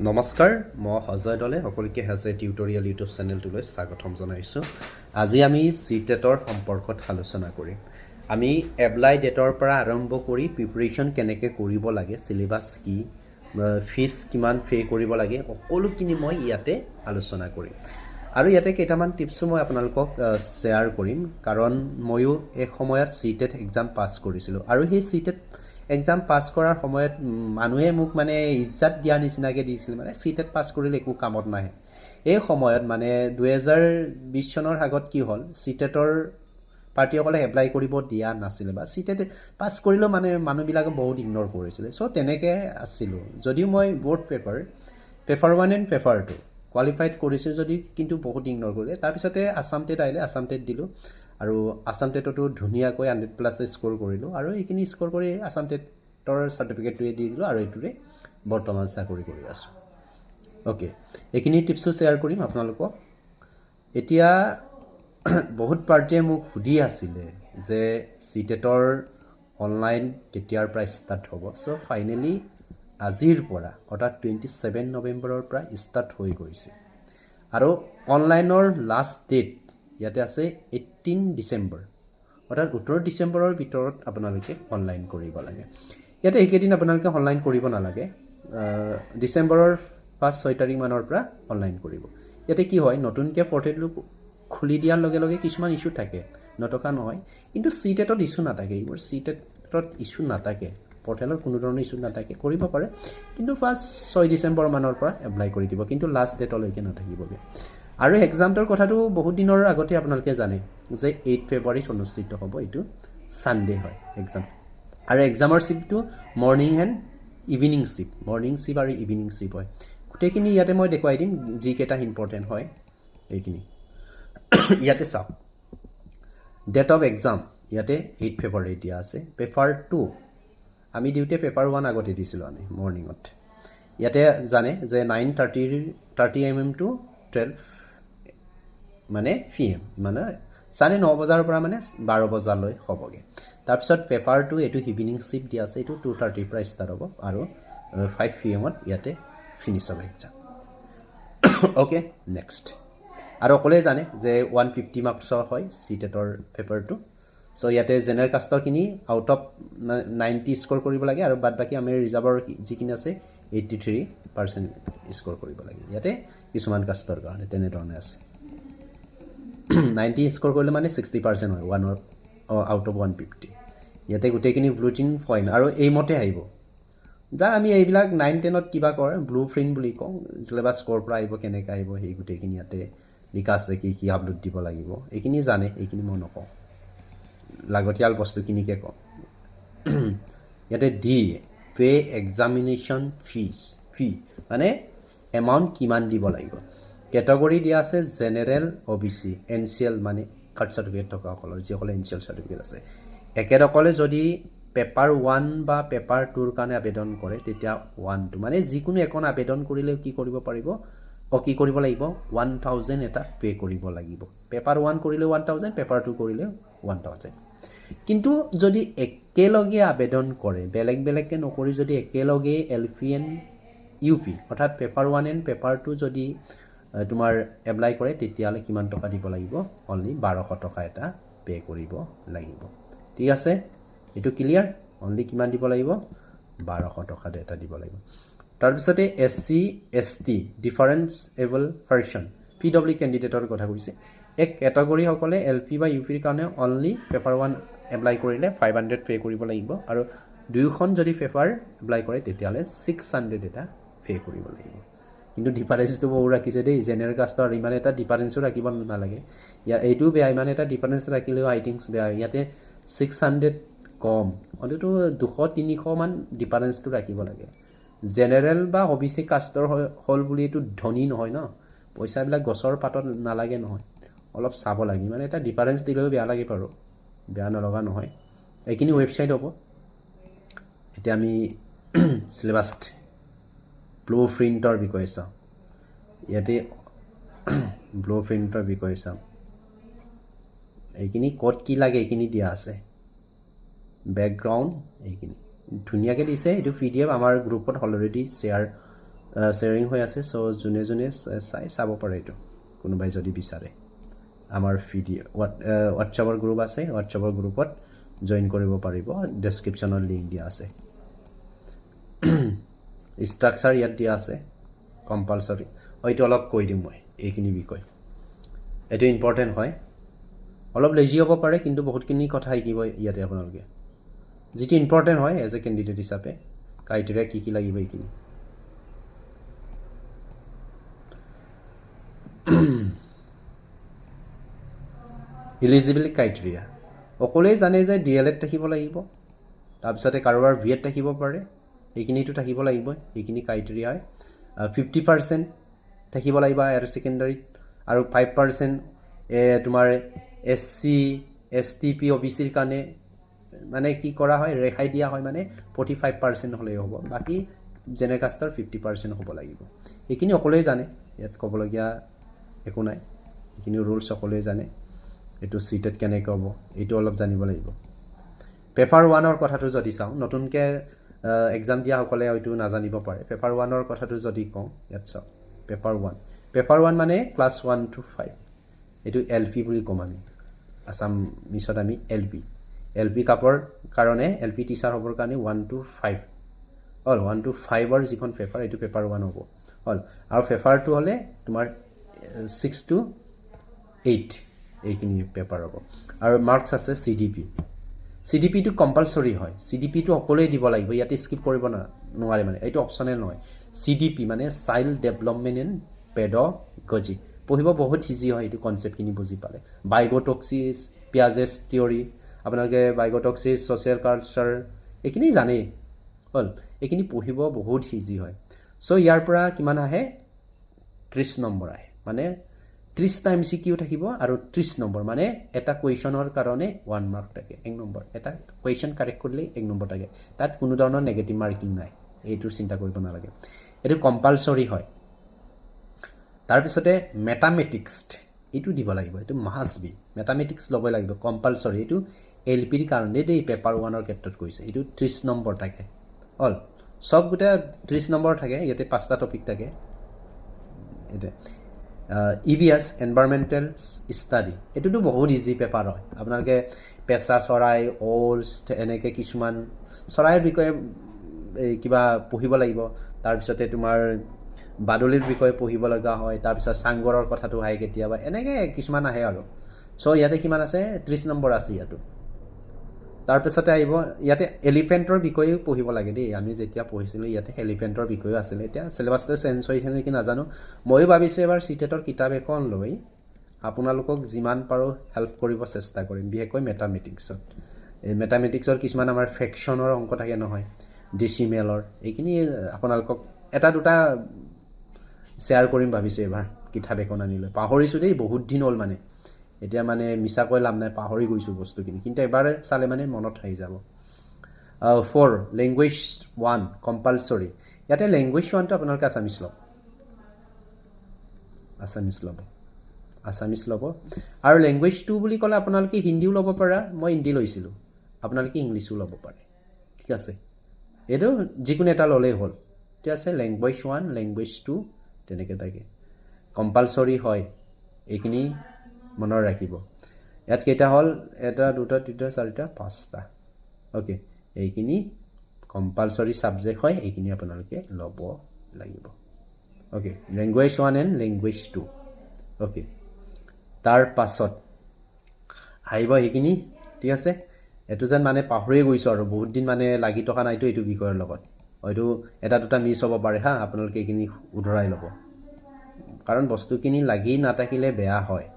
নমস্কাৰ মই অজয় দলে সকলোকে হেজে টিউটৰিয়েল ইউটিউব চেনেলটোলৈ স্বাগতম জনাইছোঁ। আজি আমি সিটেটৰ সম্পৰ্কত আলোচনা কৰিম। আমি এপ্লাই ডেটৰ পৰা আৰম্ভ কৰি প্ৰিপাৰেশ্যন কেনেকৈ কৰিব লাগে, সিলেবাছ কি, ফিজ কিমান পে কৰিব লাগে, সকলোখিনি মই ইয়াতে আলোচনা কৰিম। আৰু ইয়াতে কেইটামান টিপছো মই আপোনালোকক শ্বেয়াৰ কৰিম, কাৰণ ময়ো এক সময়ত সিটেট এক্সাম পাছ কৰিছিলোঁ। আৰু সেই সিটেট এক্সাম পাছ কৰাৰ সময়ত মানুহে মোক মানে ইজ্জাত দিয়াৰ নিচিনাকৈ দিছিল, মানে সিটেট পাছ কৰিলে একো কামত নাহে। এই সময়ত মানে 2020 চনৰ আগত কি হ'ল, সিটেটৰ পাৰ্টিসকলে এপ্লাই কৰিব দিয়া নাছিলে, বা সিটেট পাছ কৰিলেও মানে মানুহবিলাকে বহুত ইগন'ৰ কৰিছিলে। চ' তেনেকৈ আছিলোঁ। যদিও মই board paper 1 and paper 2 qualified কৰিছোঁ, যদি কিন্তু বহুত ইগন'ৰ কৰিলে। তাৰপিছতে আছাম টেট আহিলে, আছাম টেট দিলোঁ, আৰু আছাম টেটতো ধুনীয়াকৈ 100+ স্ক'ৰ কৰিলোঁ, আৰু এইখিনি স্ক'ৰ কৰি আছাম টেটৰ চাৰ্টিফিকেটটোৱে দি দিলোঁ, আৰু এইটোৰে বৰ্তমান চাকৰি কৰি আছোঁ। অ'কে, এইখিনি টিপছো শ্বেয়াৰ কৰিম আপোনালোকক। এতিয়া বহুত পাৰ্টিয়ে মোক সুধি আছিলে যে সিটেটৰ অনলাইন কেতিয়াৰ পৰা ষ্টাৰ্ট হ'ব। চ' ফাইনেলি আজিৰ পৰা অৰ্থাৎ 27 নৱেম্বৰৰ পৰা ষ্টাৰ্ট হৈ গৈছে, আৰু অনলাইনৰ লাষ্ট ডেট ইয়াতে আছে 18 ডিচেম্বৰ, অৰ্থাৎ 18 ডিচেম্বৰৰ ভিতৰত আপোনালোকে অনলাইন কৰিব লাগে। ইয়াতে এইকেইদিন আপোনালোকে অনলাইন কৰিব নালাগে, ডিচেম্বৰৰ 5-6 তাৰিখ মানৰ পৰা অনলাইন কৰিব। ইয়াতে কি হয়, নতুনকৈ পৰ্টেলটো খুলি দিয়াৰ লগে লগে কিছুমান ইছ্যু থাকে, নথকা নহয়, কিন্তু সিটেটত ইছ্যু নাথাকে। এইবোৰ সিটেটত ইছ্যু নাথাকে, পৰ্টেলত কোনো ধৰণৰ ইছ্যু নাথাকে, কৰিব পাৰে। কিন্তু 5-6 ডিচেম্বৰ মানৰ পৰা এপ্লাই কৰি দিব, কিন্তু লাষ্ট ডেটলৈকে নাথাকিবগৈ। আৰু এক্সামটোৰ কথাটো বহুত দিনৰ আগতে আপোনালোকে জানে যে 8 ফেব্ৰুৱাৰীত অনুষ্ঠিত হ'ব। এইটো ছানডে হয় এক্সাম, আৰু এক্সামৰ শ্বিফ্টটো morning and evening shift, morning shift আৰু ইভিনিং শ্বিফ্ট হয়। গোটেইখিনি ইয়াতে মই দেখুৱাই দিম, যিকেইটা ইম্পৰ্টেণ্ট হয় এইখিনি। ইয়াতে চাওক, ডেট অফ এক্সাম ইয়াতে 8 ফেব্ৰুৱাৰী দিয়া আছে। পেপাৰ 2 আমি দিওঁতে পেপাৰ 1 আগতে দিছিলোঁ আমি মৰ্ণিঙত। ইয়াতে জানে যে 9:30 AM to 12 মানে PM, মানে 9:30 বজাৰ পৰা মানে 12 বজালৈ হ'বগৈ। তাৰপিছত পেপাৰ 2 এইটো ইভিনিং শ্বিফ্ট দিয়া আছে, এইটো 2:30 পৰা ষ্টাৰ্ট হ'ব, আৰু 5 PM ইয়াতে ফিনিছ হ'ব এক্সাম। Okay, next. আৰু অকলেই জানে যে 150 মাৰ্কছৰ হয় সিটেটৰ পেপাৰটো। চ' ইয়াতে জেনেৰেল কাষ্টৰখিনি আউট অফ 90 স্ক'ৰ কৰিব লাগে, আৰু বাদ বাকী আমি ৰিজাৰ্ভৰ যিখিনি আছে 83% স্ক'ৰ কৰিব লাগে। ইয়াতে কিছুমান কাষ্টৰ কাৰণে তেনেধৰণে আছে। 90 স্ক'ৰ কৰিলে মানে 60% হয়, আউট অফ 150। ইয়াতে গোটেইখিনি ব্লু প্ৰিণ্ট ফাইন, আৰু এইমতে আহিব। যাৰ আমি এইবিলাক 9-10ত কিবা কৰে ব্লু প্ৰিণ্ট বুলি কওঁ, চিলেবাছ ক'ৰ পৰা আহিব, কেনেকৈ আহিব, সেই গোটেইখিনি ইয়াতে লিখা আছে, কি কি আপলোড দিব লাগিব, এইখিনি জানে, এইখিনি মই নকওঁ, লাগতিয়াল বস্তুখিনিকে কওঁ। ইয়াতে পে এক্সামিনেশ্যন ফি মানে এমাউণ্ট কিমান দিব লাগিব। কেটেগৰী দিয়া আছে জেনেৰেল, OBC, NCL মানে কাষ্ট চাৰ্টিফিকেট থকাসকলৰ, যিসকলে NCL চাৰ্টিফিকেট আছে। একেসকলে যদি পেপাৰ 1 বা পেপাৰ 2ৰ কাৰণে আবেদন কৰে, তেতিয়া 1-2 মানে যিকোনো এখন আবেদন কৰিলেও কি কৰিব পাৰিব, কি কৰিব লাগিব, 1000 এটা পে' কৰিব লাগিব। পেপাৰ 1 কৰিলেও 1000, পেপাৰ 2 কৰিলেও 1000। কিন্তু যদি একেলগে আবেদন কৰে, বেলেগ বেলেগকৈ নকৰি যদি একেলগে LP and UP অৰ্থাৎ পেপাৰ 1 এণ্ড পেপাৰ 2 যদি তোমাৰ এপ্লাই কৰে, তেতিয়াহ'লে কিমান টকা দিব লাগিব, অনলি 1200 টকা এটা পে' কৰিব লাগিব। ঠিক আছে, এইটো ক্লিয়াৰ। অনলি কিমান দিব লাগিব, 1200 টকা এটা দিব লাগিব। তাৰপিছতে SC ST ডিফাৰেঞ্চেবল পাৰ্চন, PW কেণ্ডিডেটৰ কথা কৈছে। এক কেটেগৰীসকলে LP বা UPৰ কাৰণে অনলি পেপাৰ 1 এপ্লাই কৰিলে 500 পে' কৰিব লাগিব, আৰু 2খন যদি পেপাৰ এপ্লাই কৰে তেতিয়াহ'লে 600 এটা পে' কৰিব লাগিব। কিন্তু ডিফাৰেঞ্চটো বহু ৰাখিছে দেই, জেনেৰেল কাষ্টৰ ইমান এটা ডিফাৰেঞ্চো ৰাখিব নালাগে। এইটোও বেয়া, ইমান এটা ডিফাৰেঞ্চ ৰাখিলেও আই থিংকছ বেয়া। ইয়াতে 600 কম, অন্তত 200-300 মান ডিফাৰেঞ্চটো ৰাখিব লাগে। জেনেৰেল বা OBC কাষ্টৰ হ'ল বুলি এইটো ধনী নহয় ন, পইচাবিলাক গছৰ পাতত নালাগে নহয়, অলপ চাব লাগে। মানে এটা ডিফাৰেঞ্চ দিলেও বেয়া লাগে বাৰু, বেয়া নলগা নহয়। এইখিনি ৱেবছাইট হ'ব। এতিয়া আমি চিলেবাছ ব্লু প্ৰিণ্টৰ বিষয়ে চাওঁ। ইয়াতে ব্লু প্ৰিণ্টৰ বিষয়ে চাওঁ, এইখিনি ক'ত কি লাগে এইখিনি দিয়া আছে, বেকগ্ৰাউণ্ড এইখিনি ধুনীয়াকৈ দিছে। এইটো PDF আমাৰ গ্ৰুপত অলৰেডি শ্বেয়াৰ শ্বেয়াৰিং হৈ আছে চ' যোনে যোনে চাই চাব পাৰে এইটো কোনোবাই যদি বিচাৰে আমাৰ ভিডিঅ' হোৱাটছআপৰ গ্ৰুপ আছে হোৱাটছআপৰ গ্ৰুপত জইন কৰিব পাৰিব ডেছক্ৰিপশ্যনত লিংক দিয়া আছে ষ্ট্ৰাকচাৰ ইয়াত দিয়া আছে কম্পালচৰি এইটো অলপ কৈ দিম মই এইখিনি বিষয় এইটো ইম্পৰ্টেণ্ট হয় অলপ লেজি হ'ব পাৰে কিন্তু বহুতখিনি কথা শিকিব ইয়াতে আপোনালোকে যিটো ইম্পৰ্টেণ্ট হয় এজ এ কেণ্ডিডেট হিচাপে ক্ৰাইটেৰিয়া কি লাগিব এইখিনি ইলিজিবিলিটি ক্ৰাইটেৰিয়া সকলোৱে জানে যে DLED থাকিব লাগিব তাৰপিছতে কাৰোবাৰ BEd থাকিব পাৰে এইখিনিতো থাকিব লাগিবই এইখিনি ক্ৰাইটেৰিয়া হয় 50% থাকিব লাগিব হায়াৰ ছেকেণ্ডাৰীত আৰু 5% তোমাৰ SC STP OBCৰ কাৰণে মানে কি কৰা হয় ৰেহাই দিয়া হয় মানে 45% হ'লেই হ'ব বাকী জেনেৰেল কাষ্টৰ 50% হ'ব লাগিব এইখিনি সকলোৱে জানে ইয়াত ক'বলগীয়া একো নাই এইখিনি ৰুলছ সকলোৱে জানে এইটো চিটেড কেনেকৈ হ'ব এইটো অলপ জানিব লাগিব পেপাৰ 1ৰ কথাটো যদি চাওঁ নতুনকৈ এক্সাম দিয়াসকলে হয়তো নাজানিব পাৰে পেপাৰ 1ৰ কথাটো যদি কওঁ ইয়াত চাওক পেপাৰ 1 মানে ক্লাছ 1 to 5 এইটো LP বুলি ক'ম আমি আছামিছত আমি LP কাপৰ কাৰণে LP টিচাৰ হ'বৰ কাৰণে 1 to 5 হ'ল 1 to 5ৰ যিখন পেপাৰ এইটো পেপাৰ 1 হ'ব হ'ল আৰু পেপাৰ 2 হ'লে তোমাৰ 6 to 8 এইখিনি পেপাৰ হ'ব আৰু মাৰ্কছ আছে CDPটো কম্পালচৰি হয় CDPটো সকলোৱে দিব লাগিব ইয়াতে স্কিপ কৰিব নোৱাৰে মানে এইটো অপশ্যনেল নহয় CDP মানে চাইল্ড ডেভেলপমেণ্ট এণ্ড পেডগজি পঢ়িব বহুত ইজি হয় এইটো কনচেপ্টখিনি বুজি পালে বাইগ'টক্সিছ পিয়াজেছ থিয়ৰী আপোনালোকে বাইগ'টক্সিছ ছ'চিয়েল কালচাৰ এইখিনি জানেই হ'ল এইখিনি পঢ়িব বহুত ইজি হয় চ' ইয়াৰ পৰা কিমান আহে 30 নম্বৰ আহে মানে 30টা MCQ থাকিব আৰু 30 নম্বৰ মানে এটা কুৱেশ্যনৰ কাৰণে 1 মাৰ্ক থাকে 1 নম্বৰ এটা কুৱেশ্যন কাৰেক্ট কৰিলে 1 নম্বৰ থাকে তাত কোনো ধৰণৰ নেগেটিভ মাৰ্কিং নাই এইটো চিন্তা কৰিব নালাগে এইটো কম্পালচৰি হয় তাৰপিছতে মেথামেটিক্স এইটো দিব লাগিব এইটো মাষ্ট বি মেথামেটিক্স ল'ব লাগিব কম্পালচৰি এইটো LPৰ কাৰণে দেই পেপাৰ 1ৰ ক্ষেত্ৰত কৈছে এইটো 30 নম্বৰ থাকে হ'ল সব গোটেই 30 নম্বৰ থাকে ইয়াতে 5টা টপিক থাকে এটা EVS এনভাইৰনমেণ্টেল ষ্টাডি এইটোতো বহুত ইজি পেপাৰ হয় আপোনালোকে পেঁচা চৰাই ওলছ এনেকৈ কিছুমান চৰাইৰ বিষয়ে কিবা পঢ়িব লাগিব তাৰপিছতে তোমাৰ বাদুলিৰ বিষয়ে পঢ়িব লগা হয় তাৰপিছত চাংগৰৰ কথাটো আহে কেতিয়াবা এনেকৈ কিছুমান আহে আৰু চ' ইয়াতে কিমান আছে 30 নম্বৰ আছে ইয়াতো তাৰপিছতে আহিব ইয়াতে এলিফেণ্টৰ বিষয়েও পঢ়িব লাগে দেই আমি যেতিয়া পঢ়িছিলোঁ ইয়াতে এলিফেণ্টৰ বিষয়েও আছিলে এতিয়া চিলেবাছটো চেঞ্জ হৈছে নেকি নাজানো ময়ো ভাবিছোঁ এবাৰ চিটেটৰ কিতাপ এখন লৈ আপোনালোকক যিমান পাৰোঁ হেল্প কৰিব চেষ্টা কৰিম বিশেষকৈ মেথামেটিক্সত এই মেথামেটিক্সৰ কিছুমান আমাৰ ফ্ৰেকশ্যনৰ অংক থাকে নহয় ডেচিমেলৰ এইখিনি আপোনালোকক এটা দুটা শ্বেয়াৰ কৰিম ভাবিছোঁ এবাৰ কিতাপ এখন আনিলৈ পাহৰিছোঁ দেই বহুত দিন হ'ল মানে এতিয়া মানে মিছা কৈ লাভ নাই পাহৰি গৈছোঁ বস্তুখিনি কিন্তু এবাৰ চালে মানে মনত আহি যাব 4 লেংগুৱেজ 1 কম্পালচৰি ইয়াতে লেংগুৱেজ 1টো আপোনালোকে আছামিছ ল'ব আৰু লেংগুৱেজ 2 বুলি ক'লে আপোনালোকে হিন্দীও ল'ব পাৰা মই হিন্দী লৈছিলোঁ আপোনালোকে ইংলিছো ল'ব পাৰে ঠিক আছে এইটো যিকোনো এটা ল'লেই হ'ল ঠিক আছে লেংগুৱেজ 1 লেংগুৱেজ 2 তেনেকৈ থাকে কম্পালচৰি হয় এইখিনি মনত ৰাখিব ইয়াত কেইটা হ'ল 1 2 3 4 5টা অ'কে এইখিনি কম্পালচৰি ছাবজেক্ট হয় এইখিনি আপোনালোকে ল'ব লাগিব okay language 1 and language 2 okay তাৰ পাছত আহিব সেইখিনি ঠিক আছে এইটো যেন মানে পাহৰিয়ে গৈছোঁ আৰু বহুত দিন মানে লাগি থকা নাইতো এইটো বিষয়ৰ লগত হয়তো এটা দুটা মিছ হ'ব পাৰে হা আপোনালোকে এইখিনি উধৰাই ল'ব কাৰণ বস্তুখিনি লাগি নাথাকিলে বেয়া হয়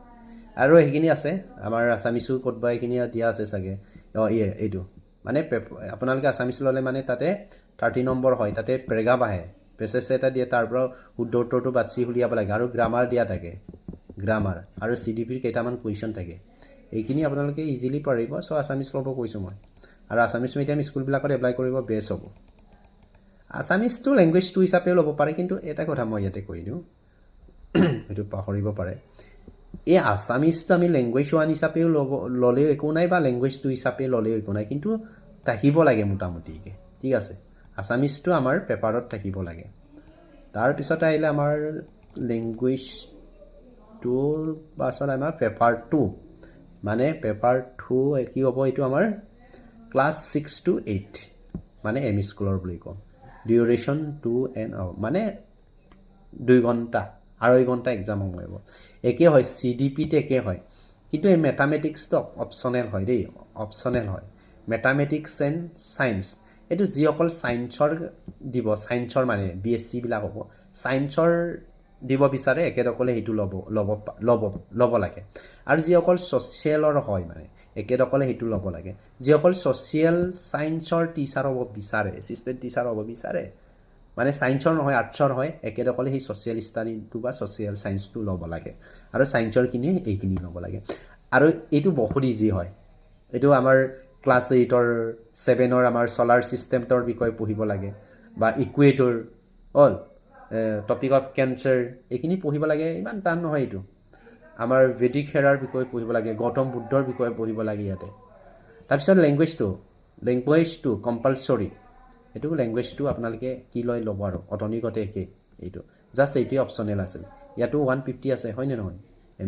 আৰু সেইখিনি আছে আমাৰ আছামিছো ক'তবা এইখিনি দিয়া আছে চাগে এইটো মানে আপোনালোকে আছামিছ ল'লে মানে তাতে 30 নম্বৰ হয় তাতে পেৰেগ্ৰাফ আহে পেছেজ এটা দিয়ে তাৰ পৰা শুদ্ধ উত্তৰটো বাছি উলিয়াব লাগে আৰু গ্ৰামাৰ দিয়া থাকে গ্ৰামাৰ আৰু CDPৰ কেইটামান কুৱেশ্যন থাকে এইখিনি আপোনালোকে ইজিলি পাৰিব চ' আছামিছ ল'ব কৈছোঁ মই আৰু আছামিছ মিডিয়াম স্কুলবিলাকত এপ্লাই কৰিব বেষ্ট হ'ব আছামিছটো লেংগুৱেজ 2 হিচাপেও ল'ব পাৰে কিন্তু এটা কথা মই ইয়াতে কৈ দিওঁ সেইটো পাহৰিব পাৰে এই আছামিছটো আমি লেংগুৱেজ 1 হিচাপেও ল'লেও একো নাই বা লেংগুৱেজ 2 হিচাপে ল'লেও একো নাই কিন্তু থাকিব লাগে মোটামুটিকৈ ঠিক আছে আছামিছটো আমাৰ পেপাৰত থাকিব লাগে তাৰপিছত আহিলে আমাৰ লেংগুৱেজটোৰ পাছত আমাৰ পেপাৰ 2 মানে পেপাৰ 2 কি হ'ব এইটো আমাৰ ক্লাছ 6 to 8 মানে এম ই স্কুলৰ বুলি কওঁ ডিউৰেশ্যন 2 and মানে 2 ঘণ্টা 2.5 ঘণ্টা এক্সাম সময় হ'ব একে হয় CDPত একে হয় কিন্তু এই মেথামেটিক্সটো অপশ্যনেল হয় দেই অপশ্যনেল হয় মেথামেটিক্স এণ্ড ছায়েন্স এইটো যিসকল ছায়েন্সৰ দিব ছায়েন্সৰ মানে BSc বিলাক হ'ব ছায়েন্সৰ দিব বিচাৰে একেদকলে সেইটো ল'ব লাগে আৰু যিসকল ছ'চিয়েলৰ হয় মানে একেদকলে সেইটো ল'ব লাগে যিসকল ছ'চিয়েল ছায়েন্সৰ টিচাৰ হ'ব বিচাৰে এছিষ্টেণ্ট টিচাৰ হ'ব বিচাৰে মানে ছায়েন্সৰ নহয় আৰ্টছৰ হয় একেদকলে সেই ছ'চিয়েল ষ্টাডিটো বা ছ'চিয়েল ছায়েন্সটো ল'ব লাগে আৰু ছায়েন্সৰ খিনি এইখিনি ল'ব লাগে আৰু এইটো বহুত ইজি হয় এইটো আমাৰ ক্লাছ 8ৰ 7ৰ আমাৰ সোলাৰ চিষ্টেমটোৰ বিষয়ে পঢ়িব লাগে বা equator all topic of cancer এইখিনি পঢ়িব লাগে ইমান টান নহয় এইটো আমাৰ ভেদিক হেৰাৰ বিষয়ে পঢ়িব লাগে গৌতম বুদ্ধৰ বিষয়ে পঢ়িব লাগে ইয়াতে তাৰপিছত লেংগুৱেজটো কম্পালচৰি এইটো লেংগুৱেজটো আপোনালোকে কি লৈ ল'ব আৰু অটনিকতে একে এইটো জাষ্ট এইটোৱে অপশ্যনেল আছিল ইয়াতো 150 আছে হয়নে নহয়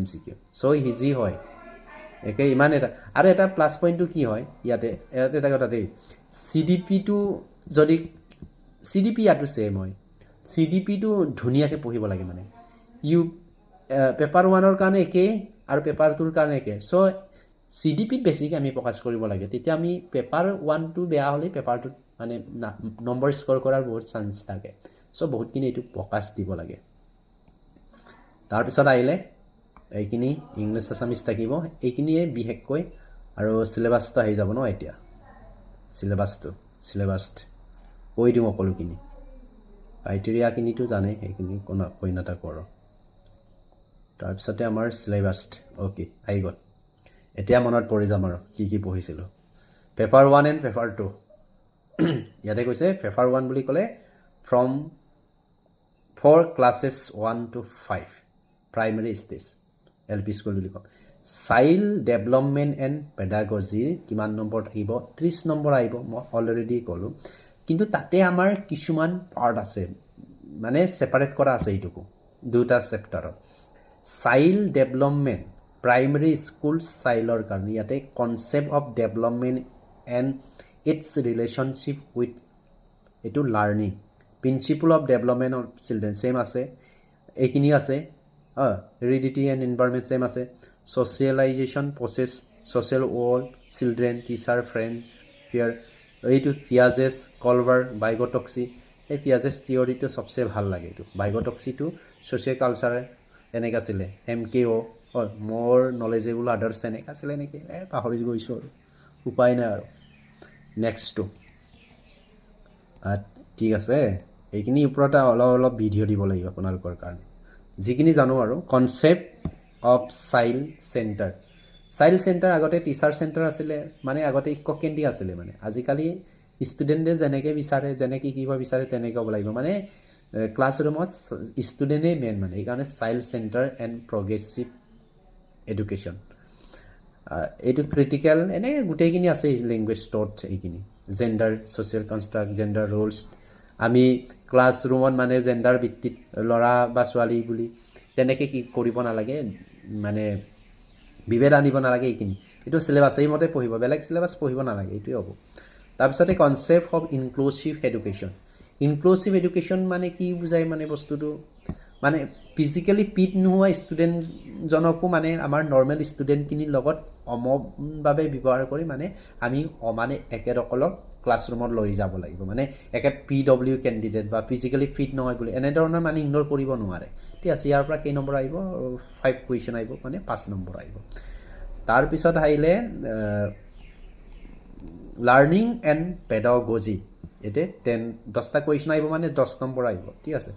MCQ চ' ইজি হয় একে ইমান এটা আৰু এটা প্লাছ পইণ্টটো কি হয় ইয়াতে এটা কথা দেই CDPটো যদি CDP ইয়াতো ছেম হয় CDPটো ধুনীয়াকৈ পঢ়িব লাগে মানে পেপাৰ 1ৰ কাৰণে একে আৰু পেপাৰ 2ৰ কাৰণে একে চ' CDPত বেছিকৈ আমি ফ'কাছ কৰিব লাগে তেতিয়া আমি পেপাৰ 1টো বেয়া হ'লে পেপাৰ 2ত মানে নম্বৰ স্ক'ৰ কৰাৰ বহুত চান্স থাকে চ' বহুতখিনি এইটো ফ'কাছ দিব লাগে তাৰপিছত আহিলে এইখিনি ইংলিছ আছামিজ থাকিব এইখিনিয়ে বিশেষকৈ আৰু চিলেবাছটো আহি যাব ন এতিয়া চিলেবাছ কৈ দিওঁ সকলোখিনি ক্ৰাইটেৰিয়াখিনিতো জানে সেইখিনি কৈ নাথাকোঁ আৰু তাৰপিছতে আমাৰ চিলেবাছ অ'কে আহি গ'ল এতিয়া মনত পৰি যাম আৰু কি পঢ়িছিলোঁ পেপাৰ 1 এণ্ড পেপাৰ 2 ইয়াতে কৈছে পেপাৰ 1 বুলি ক'লে from 4 classes 1 to 5 primary stage LP school বুলি কওঁ চাইল্ড ডেভেলপমেণ্ট এণ্ড পেডাগজিৰ কিমান নম্বৰ আহিব 30 নম্বৰ আহিব মই অলৰেডি ক'লোঁ কিন্তু তাতে আমাৰ কিছুমান পাৰ্ট আছে মানে ছেপাৰেট কৰা আছে এইটোকো দুটা চেপ্টাৰত চাইল্ড ডেভেলপমেণ্ট প্ৰাইমেৰী স্কুল চাইল্ডৰ কাৰণে ইয়াতে concept of development and its relationship with এইটো learning principle of development of children same আছে এইখিনি আছে হেৰিডিটি এণ্ড এনভাইৰনমেণ্ট ছেইম আছে socialization process social world children teacher friend fear এইটো পিয়াজেছ কলবাৰ বাইগটক্সি এই পিয়াজেছ থিয়ৰিটো চবচে ভাল লাগে এইটো বাইগটক্সিটো ছ'চিয়েল কালচাৰে এনেকৈ আছিলে MKO মোৰ নলেজেবল আদাৰ্ছ এনেকৈ আছিলে নেকি পাহৰি গৈছোঁ আৰু উপায় নাই আৰু নেক্সটটো ঠিক আছে এইখিনি ওপৰতে অলপ ভিডিঅ' দিব লাগিব আপোনালোকৰ কাৰণে যিখিনি জানো আৰু কনচেপ্ট অফ চাইল্ড চেণ্টাৰ আগতে টিচাৰ চেণ্টাৰ আছিলে মানে আগতে শিক্ষক কেন্দ্ৰিক আছিলে মানে আজিকালি ষ্টুডেণ্টে যেনেকৈ বিচাৰে যেনেকৈ শিকিব বিচাৰে তেনেকৈ হ'ব লাগিব মানে ক্লাছৰুমত ষ্টুডেণ্টেই মেইন মানে সেইকাৰণে child centre and progressive education এইটো ক্ৰিটিকেল এনেকৈ গোটেইখিনি আছে লেংগুৱেজ টট এইখিনি gender social construct gender Rolls আমি ক্লাছৰুমত মানে জেণ্ডাৰ ভিত্তিত ল'ৰা বা ছোৱালী বুলি তেনেকৈ কি কৰিব নালাগে মানে বিভেদ আনিব নালাগে এইখিনি এইটো চিলেবাছ এইমতে পঢ়িব বেলেগ চিলেবাছ পঢ়িব নালাগে এইটোৱে হ'ব তাৰপিছতে কনচেপ্ট অফ ইনক্লুচিভ এডুকেশ্যন মানে কি বুজায় মানে বস্তুটো মানে ফিজিকেলি ফিট নোহোৱা ষ্টুডেণ্টজনকো মানে আমাৰ নৰ্মেল ষ্টুডেণ্টখিনিৰ লগত সমভাৱে ব্যৱহাৰ কৰি মানে আমি মানে একেদকলক ক্লাছৰুমত লৈ যাব লাগিব মানে PW কেণ্ডিডেট বা ফিজিকেলি ফিট নহয় বুলি এনেধৰণৰ মানে ইগন'ৰ কৰিব নোৱাৰে ঠিক আছে ইয়াৰ পৰা কেই নম্বৰ আহিব 5 কুৱেশ্যন আহিব মানে 5 নম্বৰ আহিব তাৰপিছত আহিলে লাৰ্ণিং এণ্ড পেডাগজি এতিয়া 10টা কুৱেশ্যন আহিব মানে 10 নম্বৰ আহিব ঠিক আছে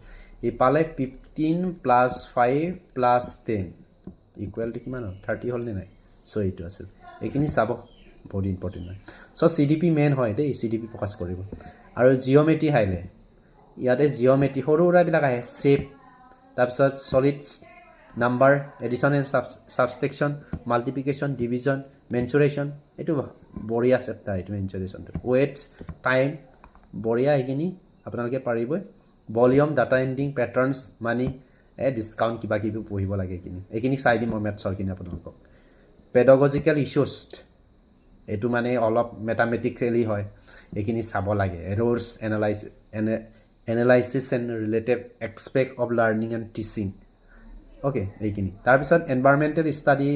ইফালে 15 + 5 + 10 ইকুৱেল টু কিমান হ'ল 30 হ'ল নে নাই চ' এইটো আছিল এইখিনি চাব বহুত ইম্পৰ্টেণ্ট হয় চ' CDP মেইন হয় দেই CDP ফ'কাছ কৰিব আৰু জিঅ'মেট্ৰি আহিলে ইয়াতে জিঅ'মেট্ৰি সৰু সুৰাবিলাক আহে শ্বেপ তাৰপিছত solids number addition and subtraction multiplication division mensuration এইটো বঢ়িয়া চেপ্টাৰ এইটো মেনচুৰেশ্যনটো ৱেটছ টাইম বঢ়িয়া এইখিনি আপোনালোকে পাৰিবই ভলিউম ডাটা এণ্ডিং পেটাৰ্ণছ মানি ডিছকাউণ্ট কিবা কিবি পঢ়িব লাগে এইখিনি চাই দিম মই মেথছৰখিনি আপোনালোকক পেডগজিকেল ইছ্যুজ এইটো মানে অলপ মেথামেটিকেলি হয় এইখিনি চাব লাগে errors analysis and related expect of learning and teaching okay এইখিনি তাৰপিছত এনভাইৰমেণ্টেল ষ্টাডি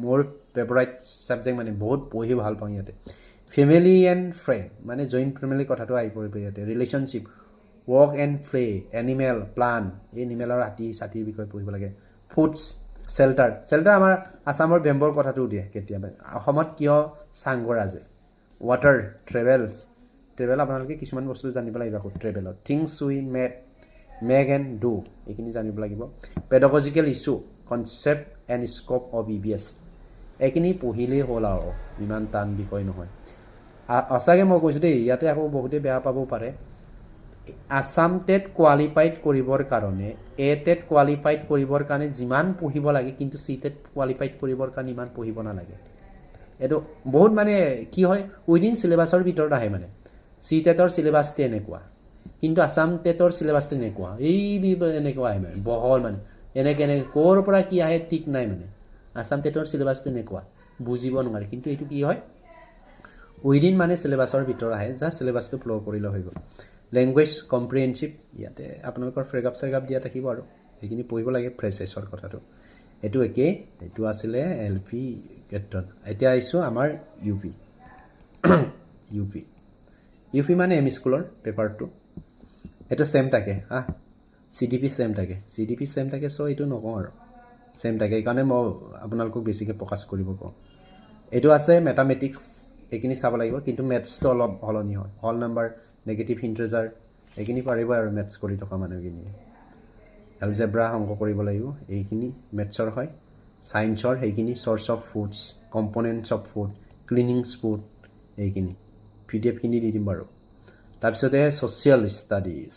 মোৰ ফেভৰাইট ছাবজেক্ট মানে বহুত পঢ়ি ভাল পাওঁ ইয়াতে ফেমিলি এণ্ড ফ্ৰেণ্ড মানে জইণ্ট ফেমিলি কথাটো আহি পৰিব ইয়াতে relationship work and play animal plant এই এনিমেলৰ হাতী ছাতিৰ বিষয়ে পঢ়িব লাগে ফুডছ চেল্টাৰ আমাৰ আছামৰ বেম্বৰ কথাটোও দিয়ে কেতিয়াবা অসমত কিয় চাংঘৰ আছে ৱাটাৰ ট্ৰেভেল আপোনালোকে কিছুমান বস্তু জানিব লাগিব আকৌ ট্ৰেভেলত things we make and do এইখিনি জানিব লাগিব pedagogical issue concept and scope of EVS এইখিনি পঢ়িলেই হ'ল আৰু ইমান টান বিষয় নহয় সঁচাকৈ মই কৈছোঁ দেই ইয়াতে আকৌ বহুতে বেয়া পাব পাৰে আছাম টেট কোৱালিফাইড কৰিবৰ কাৰণে টেট কোৱালিফাইড কৰিবৰ কাৰণে যিমান পঢ়িব লাগে কিন্তু টেট কোৱালিফাইড কৰিবৰ কাৰণে ইমান পঢ়িব নালাগে এইটো বহুত মানে কি হয় উইদিন চিলেবাছৰ ভিতৰত আহে মানে টেটৰ চিলেবাছটো এনেকুৱা কিন্তু আছাম টেটৰ চিলেবাছটো এনেকুৱা এনেকুৱা আহে মানে বহল মানে এনেকৈ ক'ৰ পৰা কি আহে ঠিক নাই মানে আছাম টেটৰ চিলেবাছটো এনেকুৱা বুজিব নোৱাৰে কিন্তু এইটো কি হয় উইদিন মানে চিলেবাছৰ ভিতৰত আহে জাষ্ট চিলেবাছটো ফ্ল' কৰিলে হৈ গ'ল লেংগুৱেজ কম্প্ৰিহেনচিভ ইয়াতে আপোনালোকৰ চেগাপ দিয়া থাকিব আৰু সেইখিনি পঢ়িব লাগে ফ্ৰেছেছৰ কথাটো এইটো একেই এইটো আছিলে LP ক্ষেত্ৰত এতিয়া আহিছোঁ আমাৰ UP মানে এম স্কুলৰ পেপাৰটো এইটো ছেম থাকে CDP ছেম থাকে চ' এইটো নকওঁ আৰু ছেম থাকে সেইকাৰণে মই আপোনালোকক বেছিকৈ ফ'কাছ কৰিব কওঁ এইটো আছে মেথামেটিক্স এইখিনি চাব লাগিব কিন্তু মেথছটো অলপ সলনি হয় হল নাম্বাৰ নেগেটিভ ইণ্টিজাৰ এইখিনি পাৰিব আৰু মেথছ কৰি থকা মানুহখিনিয়ে এলজেব্ৰা অংক কৰিব লাগিব এইখিনি মেথছৰ হয় ছায়েন্সৰ সেইখিনি source of foods components of food cleanings food এইখিনি PDF-খিনি দি দিম বাৰু তাৰপিছতে ছ'চিয়েল ষ্টাডিজ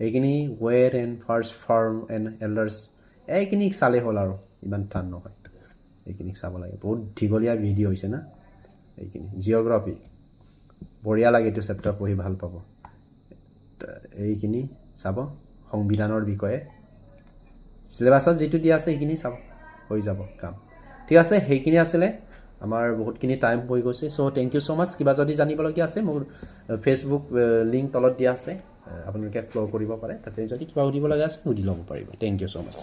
এইখিনি where and first farm and elders এইখিনি চালেই হ'ল আৰু ইমান টান নহয় এইখিনি চাব লাগে বহুত দীঘলীয়া ভিডিঅ' হৈছে না এইখিনি জিঅ'গ্ৰাফী বঢ়িয়া লাগে এইটো চেপ্টাৰ পঢ়ি ভাল পাব এইখিনি চাব সংবিধানৰ বিষয়ে চিলেবাছত যিটো দিয়া আছে সেইখিনি চাব হৈ যাব কাম ঠিক আছে সেইখিনি আছিলে আমাৰ বহুতখিনি টাইম হৈ গৈছে চ' থেংক ইউ ছ' মাছ কিবা যদি জানিবলগীয়া আছে মোৰ ফেচবুক লিংক তলত দিয়া আছে আপোনালোকে ফ'ল' কৰিব পাৰে তাতে যদি কিবা সুধিব লগা আছে সুধি ল'ব পাৰিব থেংক ইউ ছ' মাছ